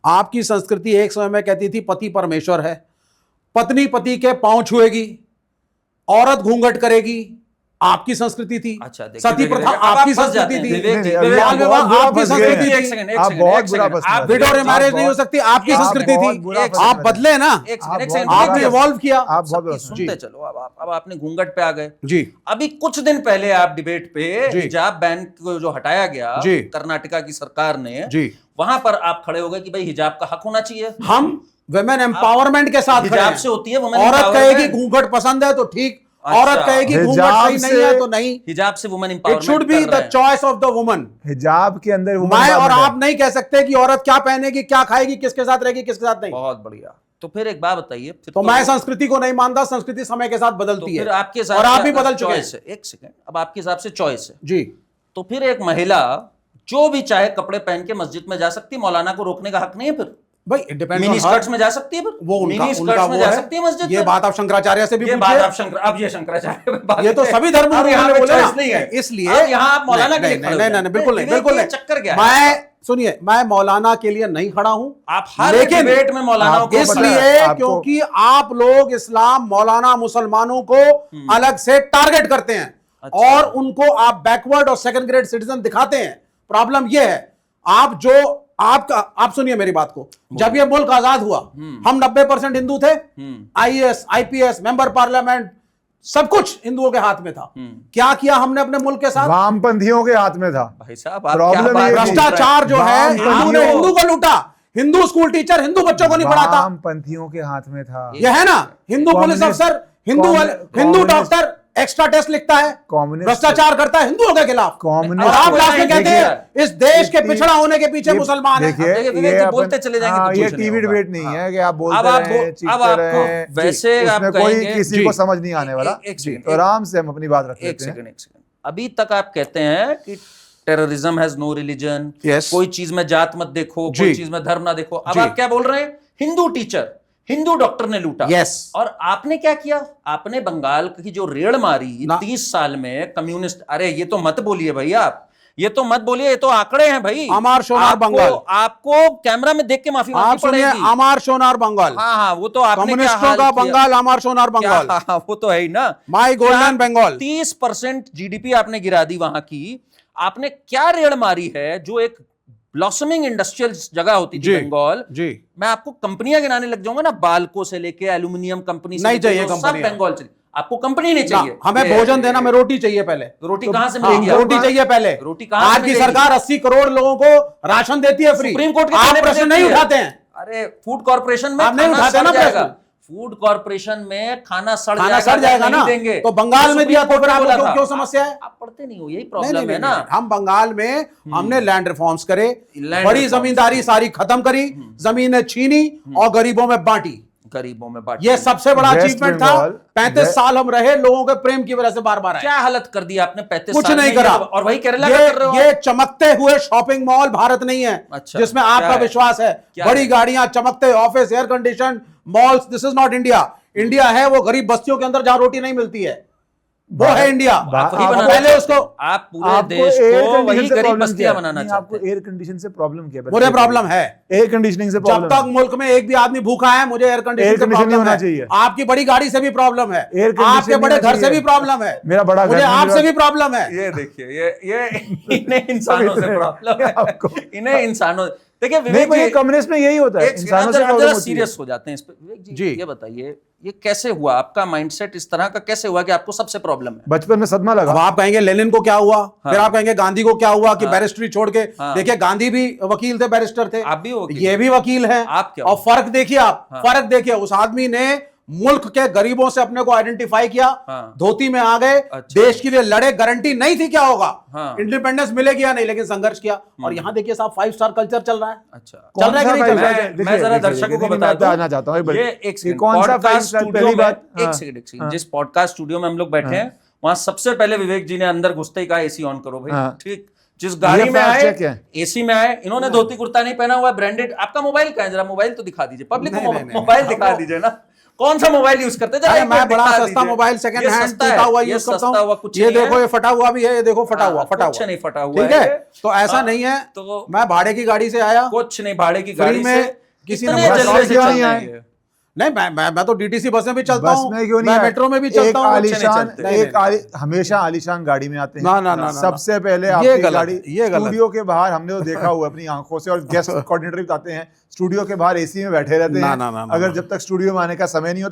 आपकी संस्कृति एक समय में कहती थी पति परमेश्वर है, पत्नी पति के पांव छुएगी, औरत घूंघट करेगी, आपकी संस्कृति थी। अच्छा, सती प्रथा आपकी संस्कृति थी। बाल विवाह आपकी संस्कृति थी। आप बहुत बुरा प्रश्न आप कर रहे हैं। विडो मैरिज नहीं हो सकती, आपकी आप संस्कृति बहुत थी। बुरा प्रश्न आप कर रहे बदले ना, आपने इवॉल्व किया। आप बहुत बुरा सुनते प्रश्न। चलो। अब आपने घूंघट पे आ गए जी अभी कुछ दिन पहले आप डिबेट पे जी। हिजाब बैन को जो हटाया गया जी। कर्नाटका की सरकार ने, जी, वहां पर आप खड़े हो गए कि भाई हिजाब का हक होना चाहिए। हम वुमेन एम्पावरमेंट के साथ खड़े हिजाब हैं। से होती है women औरत empowerment। कहेगी घूंघट पसंद है तो ठीक, अच्छा। औरत कहेगी घूंघट हिजाब सही नहीं है तो नहीं। हिजाब से women it empowerment should be the choice of the woman. हिजाब के अंदर women मैं और empowerment आप नहीं कह सकते कि औरत क्या पहनेगी, क्या खाएगी, किसके साथ रहेगी, किसके साथ नहीं। बहुत बढ़िया। तो फिर एक बात बताइए, फिर तो मैं संस्कृति को नहीं मानता, संस्कृति समय के साथ तो बदलती फिर है आपके हिसाब और से आप भी अगर बदल चुके choice हैं। है, एक सेकंड, अब आपके हिसाब से चॉइस है, जी, तो फिर एक महिला जो भी चाहे कपड़े पहन के मस्जिद में जा सकती है, मौलाना को रोकने का हक नहीं है? फिर भाई it depends mini on skirts में जा सकती है? फिर वो उनका मिनी उनका स्कर्ट्स में वो जा है। सकती है मस्जिद ये में? बात आप शंकराचार्य से भी ये पूछिए। बात आप अब ये शंकराचार्य में बात ये तो है। सभी धर्मों अब में यहाँ उन्होंने पे बोला choice नहीं है, इसलिए अब यहाँ आप मौलाना के लिए नहीं, खड़े नहीं, हो नहीं, गए। बिल्कुल नहीं, विवेक, बिल्कुल ये नहीं। चक्कर क्या है? मैं सुनिए, मैं मौलाना के लिए नहीं खड़ा हूं। आप हर लेकिन डिबेट में मौलानाओं को इसलिए आपको- क्योंकि आप लोग इस्लाम मौलाना मुसलमानों को अलग से टारगेट करते हैं अच्छा। और उनको आप बैकवर्ड और सेकंड ग्रेड सिटीजन दिखाते हैं। प्रॉब्लम यह है, आप सुनिए मेरी बात को। जब यह मुल्क आजाद हुआ, हम 90% हिंदू थे। आईएएस, आईपीएस, मेंबर पार्लियामेंट, सब कुछ हिंदुओं के हाथ में था। क्या किया हमने अपने मुल्क के साथ? वामपंथियों के हाथ में था। भाई साहब आप Problem क्या बात ये कर रहे हैं? भ्रष्टाचार जो है, वामपंथियों- हिंदू ने हिंदू को लूटा। हिंदू स्कूल टीचर हिंदू बच्चों को नहीं पढ़ाता। वामपंथियों के हाथ में था। यह है ना, हिंदू पुलिस कम्युनिस्ट- अफसर, हिंदू कम्युनिस्ट- डॉक्टर एक्स्ट्रा टेस्ट लिखता है, कम्युनिस्ट- भ्रष्टाचार करता है हिंदुओं के खिलाफ। कम्युनिस्ट- और आप लास्ट में कहते देखिए, हैं इस देश के पिछड़ा होने के पीछे मुसलमान है। देखिए, देखिए, विवेक ये जी अपन- बोलते चले जाएंगे तो हाँ, कुछ ये नहीं टीवी होगा। डिबेट नहीं है कि आप अब बोलते आप रहे, अब चीखते आपको रहे। वैसे जी, आप उसमें कोई कहेंगे- किसी जी। को समझ नहीं आने वाला। एक सेकंड, तो आराम से हम अपनी बात रख एक लेते हैं। सेकंड। अभी तक आप कहते हैं कि terrorism has no religion, Yes. कोई चीज में जात मत देखो, कोई जी। चीज में धर्म ना देखो। अब जी। आप क्या बोल रहे हैं? हिंदू टीचर, हिंदू डॉक्टर ने लूटा। Yes. और आपने क्या किया? आपने बंगाल की जो रेड़ मारी ना- 30 साल में कम्युनिस्ट, अरे ये तो मत बोलिए भाई, आप ये तो मत बोलिए, ये तो आंकड़े हैं भाई। अमार सोनार बंगाल। आपको कैमरा में देख के माफी आप मांगनी सुनिए, पड़ेगी। अमार सोनार बंगाल, हाँ हाँ, वो तो आपने क्या कम्युनिस्टों हाल का किया। बंगाल, अमार सोनार बंगाल, क्या, हाँ, वो तो है ही ना। माई गोल्डन बंगाल। 30% जीडीपी आपने गिरा दी वहां की। आपने क्या रेड़ मारी है जो एक ब्लॉसमिंग इंडस्ट्रियल जगह होती थी जी, बंगाल। जी। मैं आपको कंपनियां गिनाने लग जाऊंगा ना, बाल्को से लेके एल्यूमिनियम कंपनी से नहीं लेके चाहिए जो सब कंपनियां। बंगाल चली। आपको कंपनी नहीं चाहिए? हमें भोजन देना, हमें रोटी चाहिए पहले। रोटी कहां से हाँ, मिलेगी? रोटी आपको? चाहिए पहले। रोटी कहां से आपकी मिलेगी? सरकार 80 करोड़ लोगों को राशन देती है फ्री। सुप्रीम कोर्ट के आप कहने पे प्रश्न देती नहीं है। उठाते हैं। अरे फूड कॉर्पोरेशन में आप नहीं खाना उठाते सड़ ना जाएगा। प्रश्न। फूड कॉर्पोरेशन में खाना सड़ जाएगा ना, नहीं देंगे। तो बंगाल में दिया तो फिर आपको बोला था। क्यों समस्या है? आप पढ़ते नहीं हो, यही नहीं, प्रॉब्लम नहीं, है नहीं, ना। नहीं। हम बंगाल में हमने लैंड रिफॉर्म्स करे, लैंड बड़ी रिफॉर्म्स जमींदारी सारी खत्म करी, जमीनें छीनी और गरीबों में बांटी। गरीबों में बांट। ये सबसे बड़ा वेस्ट अचीवमेंट था। बंगाल, 35 साल हम रहे, लोगों के प्रेम की वजह से बार बार आए। क्या हालत कर दी आपने 35 कुछ साल नहीं में? करा। और वही केरला का कर रहे हो। ये चमकते हुए शॉपिंग मॉल भारत नहीं है। अच्छा, जिसमें क्या आपका है? विश्वास है। क्या बड़ी है? गाड़ियां, चमकते office, air condition malls, this is not India. India है वो गरीब बस्तियों के अंदर जहां रोटी नहीं मिलती है, वो है इंडिया। आप वही आप बनाना पहले चाहते उसको हो। आप पूरे आपको देश एयर को कंडीशन वही से गरीब प्रॉब्लम बस्तियां क्या है? बनाना नहीं, चाहते आपको हैं। एयर कंडीशन से प्रॉब्लम क्या है? मुझे प्रॉब्लम है एयर कंडीशनिंग से जब प्रॉब्लम तक मुल्क में एक भी आदमी भूखा है, मुझे एयर कंडीशन से नहीं प्रॉब्लम होना है। चाहिए। आपकी बड़ी गाड़ी से भी प्रॉब्लम है, एयर कंडीशन आपके नहीं बड़े होना घर से चाहिए। भी प्रॉब्लम है, मेरा बड़ा घर मुझे नहीं, आपसे मेरा- भी प्रॉब्लम है। ये देखिए, ये इन्हें इंसानों से प्रॉब्लम है। आपको। इन्हें इंसानों, देखिए नहीं, विवेक पर ये जी, कम्युनिस्ट में यही होता है, एक इंसानों से जरा प्रॉब्लम होती है। सीरियस हो जाते हैं इस पे। विवेक जी, जी। ये बताइए, ये कैसे हुआ? आपका माइंडसेट इस तरह का कैसे हुआ कि आपको सबसे प्रॉब्लम है? बचपन में सदमा लगा। अब आप कहेंगे लेनिन को क्या हुआ, फिर आप कहेंगे गांधी को क्या हुआ कि बैरिस्ट्री छोड़ के। हाँ। देखिए, गांधी भी वकील थे, बैरिस्टर थे, आप भी वकील ये भी वकील हैं। आप क्या और हो? फर्क देखिए, आप फर्क देखिए, उस आदमी ने मुल्क के गरीबों से अपने को आइडेंटिफाई किया, हाँ। धोती में आ गए, अच्छा। देश के लिए लड़े, गारंटी नहीं थी क्या होगा, हाँ। इंडिपेंडेंस मिलेगी या नहीं, लेकिन संघर्ष किया। और यहाँ देखिए साहब, 5 स्टार कल्चर चल रहा है। अच्छा, चल रहा है कि नहीं चल रहा है? मैं जरा दर्शकों को बता दूं, बताना चाहता हूँ ये एक सेकंड, कौन सा पॉडकास्ट स्टूडियो में, बात एक सेकंड, जिस पॉडकास्ट स्टूडियो में हम लोग बैठे हैं, वहां सबसे पहले विवेक जी ने अंदर घुसते ही कहा एसी ऑन करो भाई। हाँ। ठीक, जिस गाड़ी में fact check आए, है। एसी में आए, इन्होंने धोती कुर्ता नहीं पहना हुआ, ब्रांडेड। आपका मोबाइल कहाँ है? जरा मोबाइल तो दिखा दीजिए, पब्लिक नहीं, को नहीं, नहीं, मोबाइल नहीं, दिखा हम दीजिए ना। कौन सा मोबाइल यूज करते हैं? जरा अरे एक मैं मिनट बड़ा दिखा सस्ता दीजिए। मोबाइल सेकंड ये हैंड सस्ता है, टूटा हुआ ये यूज करता सस्ता हुआ हूँ। कुछ ये नहीं देखो है। ये फटा हुआ भी है, ये देखो फटा हुआ कुछ नहीं फटा हुआ ठीक है। तो ऐसा नहीं है, तो मैं भाड़े की गाड़ी से आया, कुछ नहीं, भाड़े की फ्री गाड़ी में से किसी इतने ने जल्दी बस से क्यों चल नहीं रही आए? है। नहीं मैं तो डीटीसी बस में भी चलता बस हूँ, में क्यों नहीं मैं आए? मेट्रो में भी एक चलता हूँ। आलीशान नहीं, नहीं, हमेशा आलीशान गाड़ी में आते हैं। ना, ना, ना, ना, सबसे पहले ये आपकी गलत गाड़ी है, ये गलत स्टूडियो के बाहर हमने तो देखा हुआ है अपनी आंखों से, और गेस्ट कोऑर्डिनेटर भी बताते हैं स्टूडियो के बाहर एसी में बैठे रहते ना, हैं। ना, ना, ना, अगर ना। जब तक स्टूडियो में आने का समय नहीं होता